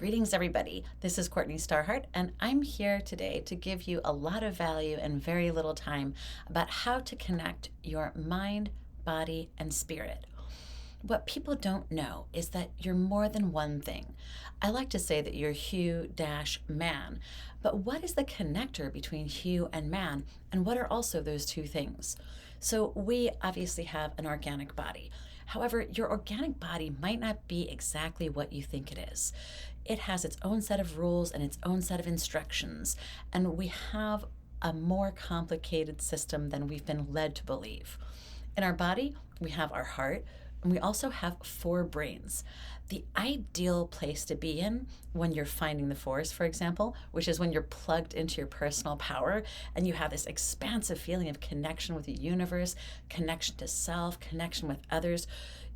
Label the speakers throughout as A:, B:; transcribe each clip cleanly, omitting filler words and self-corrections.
A: Greetings, everybody. This is Courtney Starhart, and I'm here today to give you a lot of value in very little time about how to connect your mind, body, and spirit. What people don't know is that you're more than one thing. I like to say that you're Hugh-man, but what is the connector between Hugh and man, and what are also those two things? So we obviously have an organic body. However, your organic body might not be exactly what you think it is. It has its own set of rules and its own set of instructions, and we have a more complicated system than we've been led to believe. In our body, we have our heart, and we also have 4 brains. The ideal place to be in when you're finding the force, for example, which is when you're plugged into your personal power and you have this expansive feeling of connection with the universe, connection to self, connection with others,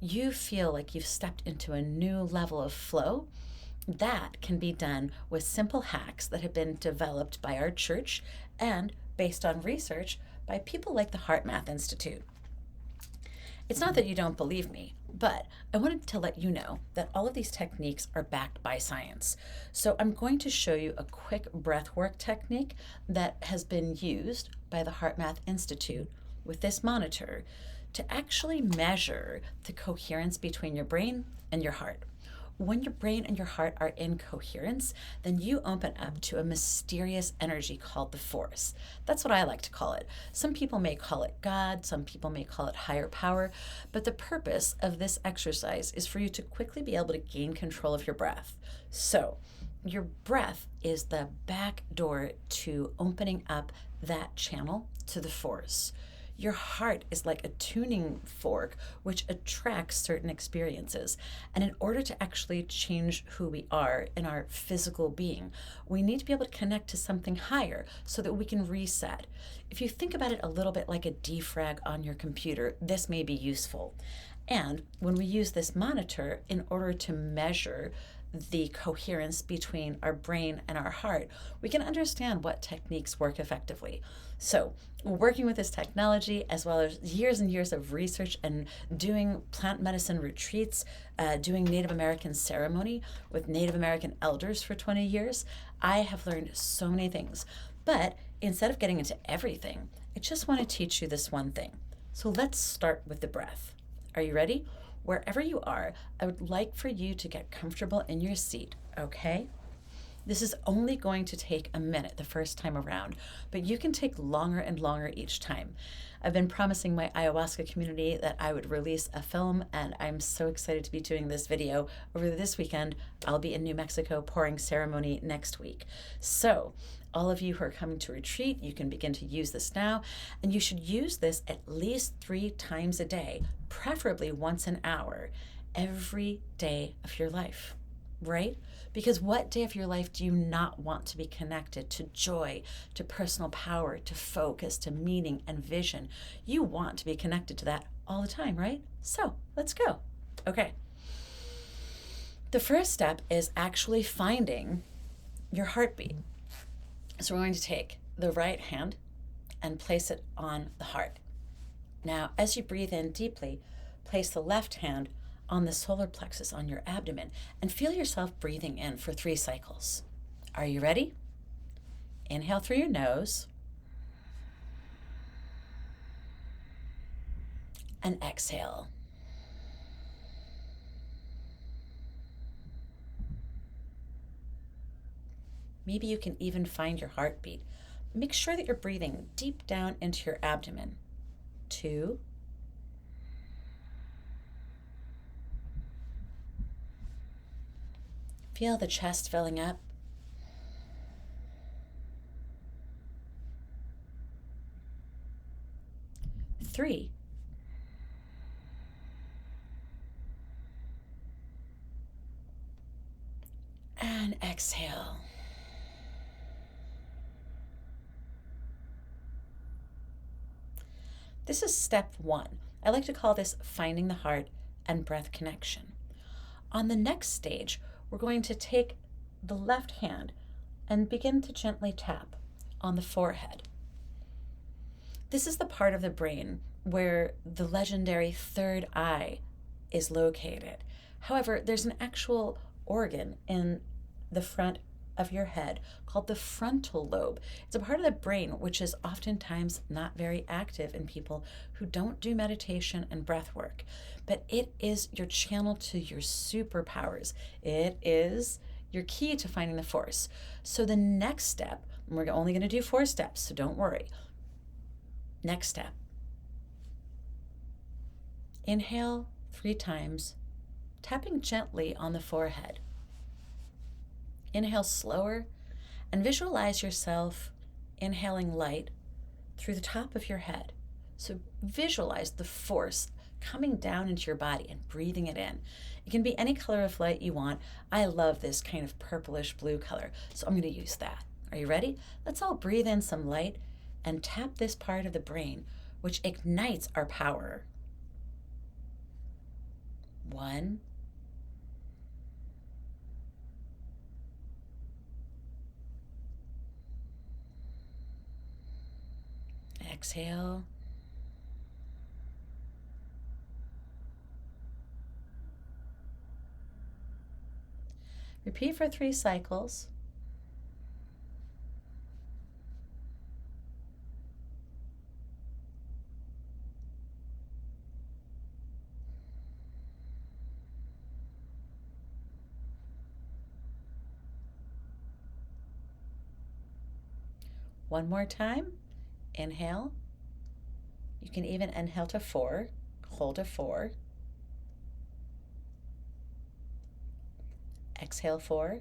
A: you feel like you've stepped into a new level of flow. That can be done with simple hacks that have been developed by our church and based on research by people like the HeartMath Institute. It's not that you don't believe me, but I wanted to let you know that all of these techniques are backed by science. So I'm going to show you a quick breathwork technique that has been used by the HeartMath Institute with this monitor to actually measure the coherence between your brain and your heart. When your brain and your heart are in coherence, then you open up to a mysterious energy called the force. That's what I like to call it. Some people may call it God, some people may call it higher power, but the purpose of this exercise is for you to quickly be able to gain control of your breath. So, your breath is the back door to opening up that channel to the force. Your heart is like a tuning fork which attracts certain experiences. And in order to actually change who we are in our physical being, we need to be able to connect to something higher so that we can reset. If you think about it a little bit like a defrag on your computer, this may be useful. And when we use this monitor in order to measure the coherence between our brain and our heart, we can understand what techniques work effectively. So, working with this technology, as well as years and years of research and doing plant medicine retreats, doing Native American ceremony with Native American elders for 20 years, I have learned so many things. But instead of getting into everything, I just want to teach you this one thing. So let's start with the breath. Are you ready? Wherever you are, I would like for you to get comfortable in your seat, okay? This is only going to take a minute the first time around, but you can take longer and longer each time. I've been promising my Ayahuasca community that I would release a film, and I'm so excited to be doing this video over this weekend. I'll be in New Mexico pouring ceremony next week. So, all of you who are coming to retreat, you can begin to use this now, and you should use this at least 3 times a day, preferably once an hour, every day of your life, right? Because what day of your life do you not want to be connected to joy, to personal power, to focus, to meaning and vision? You want to be connected to that all the time, right? So let's go. Okay. The first step is actually finding your heartbeat. So we're going to take the right hand and place it on the heart. Now, as you breathe in deeply, place the left hand on the solar plexus on your abdomen and feel yourself breathing in for 3 cycles. Are you ready? Inhale through your nose and exhale. Maybe you can even find your heartbeat. Make sure that you're breathing deep down into your abdomen. 2. Feel the chest filling up. 3. And exhale. This is step 1. I like to call this finding the heart and breath connection. On the next stage, we're going to take the left hand and begin to gently tap on the forehead. This is the part of the brain where the legendary third eye is located. However, there's an actual organ in the front of your head called the frontal lobe. It's a part of the brain which is oftentimes not very active in people who don't do meditation and breath work, but it is your channel to your superpowers. It is your key to finding the force. So the next step, and we're only going to do 4 steps, so don't worry. Next step. Inhale 3 times, tapping gently on the forehead. Inhale slower and visualize yourself inhaling light through the top of your head. So visualize the force coming down into your body and breathing it in. It can be any color of light you want. I love this kind of purplish blue color, so I'm going to use that. Are you ready? Let's all breathe in some light and tap this part of the brain which ignites our power. 1, 2, exhale. Repeat for 3 cycles. One more time. Inhale. You can even inhale to 4. Hold to 4. Exhale 4.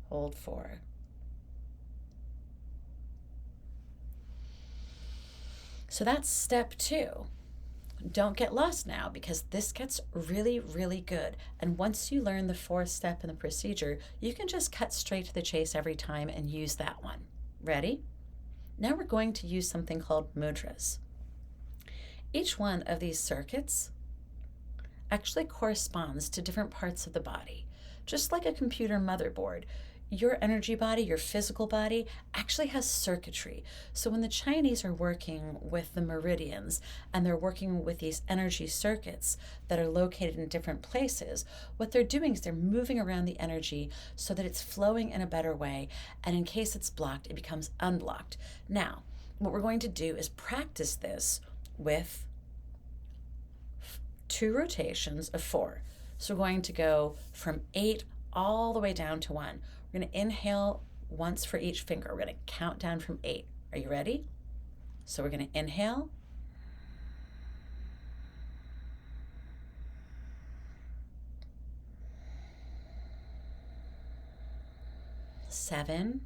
A: Hold 4. So that's step 2. Don't get lost now, because this gets really, really good. And once you learn the 4th step in the procedure, you can just cut straight to the chase every time and use that one. Ready? Now we're going to use something called mudras. Each one of these circuits actually corresponds to different parts of the body. Just like a computer motherboard, your energy body, your physical body, actually has circuitry. So when the Chinese are working with the meridians and they're working with these energy circuits that are located in different places, what they're doing is they're moving around the energy so that it's flowing in a better way, and in case it's blocked, it becomes unblocked. Now, what we're going to do is practice this with 2 rotations of 4. So we're going to go from 8 all the way down to 1. We're going to inhale once for each finger. We're going to count down from 8. Are you ready? So we're going to inhale. 7.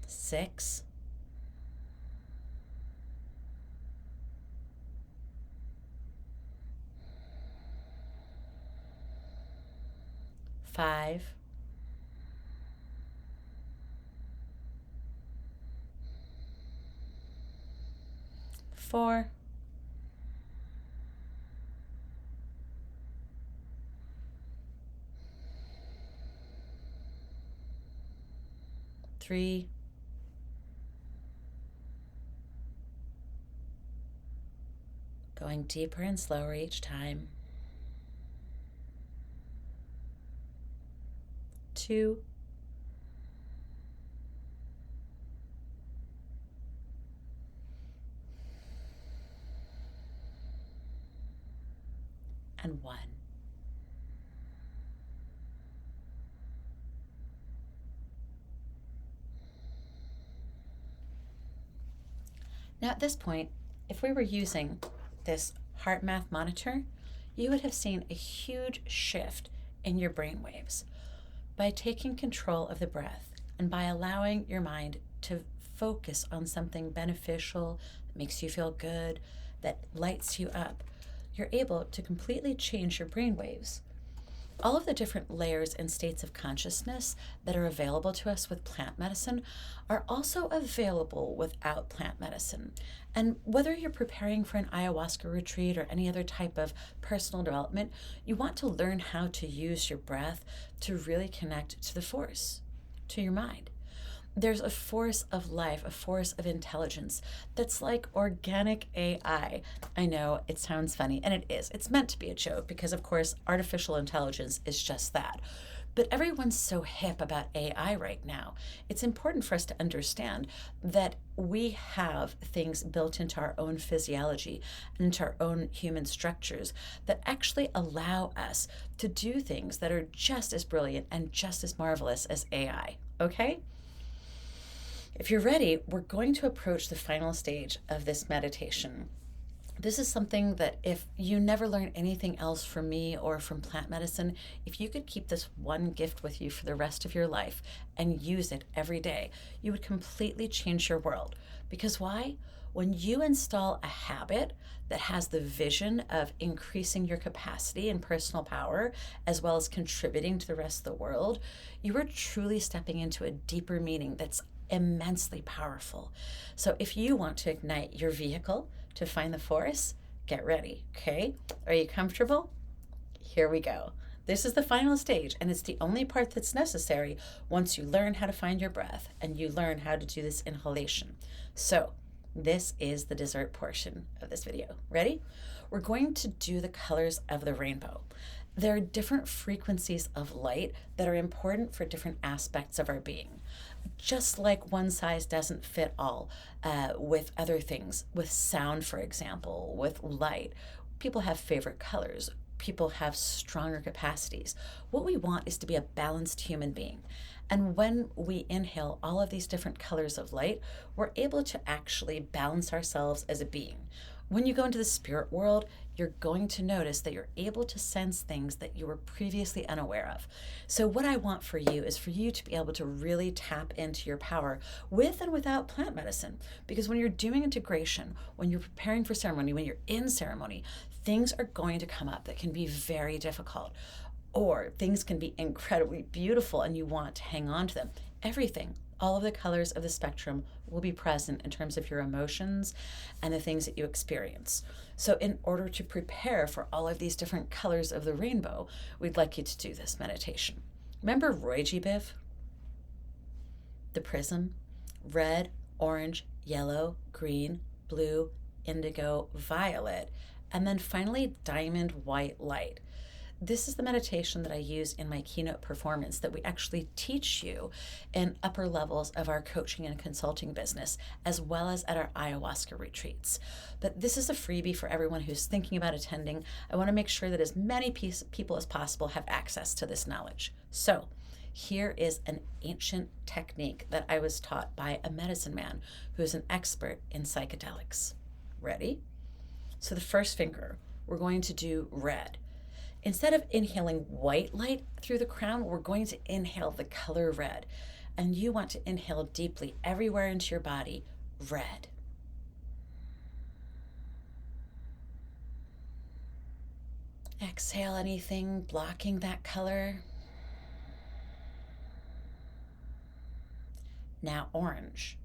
A: 6. 5. 4. 3. 'Deeper and slower each time. 2. And 1. Now at this point, if we were using this heart math monitor, you would have seen a huge shift in your brain waves. By taking control of the breath and by allowing your mind to focus on something beneficial that makes you feel good, that lights you up, you're able to completely change your brain waves. All of the different layers and states of consciousness that are available to us with plant medicine are also available without plant medicine. And whether you're preparing for an ayahuasca retreat or any other type of personal development, you want to learn how to use your breath to really connect to the force, to your mind. There's a force of life, a force of intelligence that's like organic AI. I know it sounds funny, and it is. It's meant to be a joke because, of course, artificial intelligence is just that. But everyone's so hip about AI right now. It's important for us to understand that we have things built into our own physiology and into our own human structures that actually allow us to do things that are just as brilliant and just as marvelous as AI. Okay? If you're ready, we're going to approach the final stage of this meditation. This is something that if you never learn anything else from me or from plant medicine, if you could keep this one gift with you for the rest of your life and use it every day, you would completely change your world. Because why? When you install a habit that has the vision of increasing your capacity and personal power, as well as contributing to the rest of the world, you are truly stepping into a deeper meaning that's immensely powerful. So if you want to ignite your vehicle to find the force, get ready, okay? Are you comfortable? Here we go. This is the final stage, and it's the only part that's necessary once you learn how to find your breath and you learn how to do this inhalation. So this is the dessert portion of this video. Ready? We're going to do the colors of the rainbow. There are different frequencies of light that are important for different aspects of our being. Just like one size doesn't fit all with other things, with sound, for example, with light. People have favorite colors. People have stronger capacities. What we want is to be a balanced human being. And when we inhale all of these different colors of light, we're able to actually balance ourselves as a being. When you go into the spirit world, you're going to notice that you're able to sense things that you were previously unaware of. So what I want for you is for you to be able to really tap into your power with and without plant medicine. Because when you're doing integration, when you're preparing for ceremony, when you're in ceremony, things are going to come up that can be very difficult. Or things can be incredibly beautiful and you want to hang on to them. Everything, all of the colors of the spectrum will be present in terms of your emotions and the things that you experience. So in order to prepare for all of these different colors of the rainbow, we'd like you to do this meditation. Remember Roy G. Biv? The prism, red, orange, yellow, green, blue, indigo, violet, and then finally diamond white light. This is the meditation that I use in my keynote performance that we actually teach you in upper levels of our coaching and consulting business, as well as at our ayahuasca retreats. But this is a freebie for everyone who's thinking about attending. I want to make sure that as many people as possible have access to this knowledge. So here is an ancient technique that I was taught by a medicine man who is an expert in psychedelics. Ready? So the first finger, we're going to do red. Instead of inhaling white light through the crown, we're going to inhale the color red. And you want to inhale deeply everywhere into your body, red. Exhale anything blocking that color. Now orange.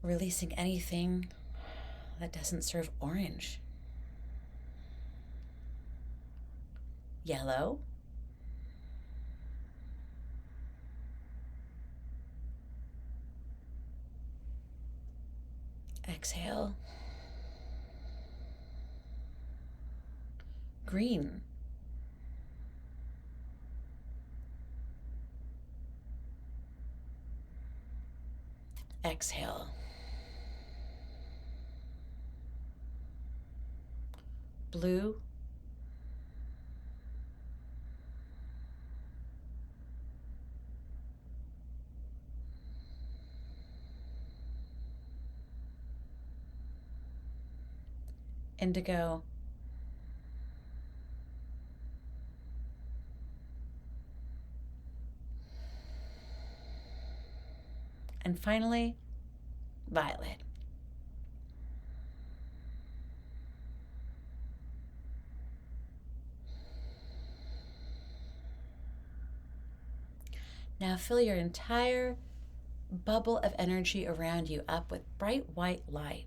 A: Releasing anything that doesn't serve orange. Yellow. Exhale. Green. Exhale. Blue. Indigo. And finally, violet. Now fill your entire bubble of energy around you up with bright white light.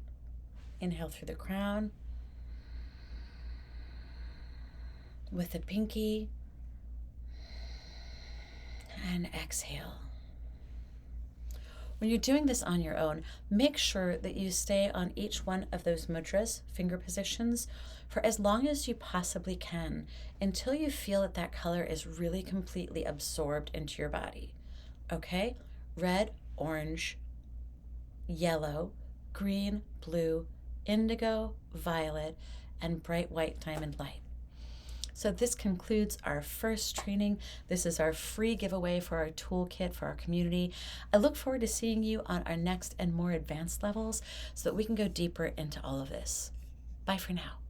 A: Inhale through the crown. with the pinky, and exhale. When you're doing this on your own, make sure that you stay on each one of those mudras, finger positions, for as long as you possibly can until you feel that that color is really completely absorbed into your body. Okay? Red, orange, yellow, green, blue, indigo, violet, and bright white diamond light. So this concludes our first training. This is our free giveaway for our toolkit for our community. I look forward to seeing you on our next and more advanced levels so that we can go deeper into all of this. Bye for now.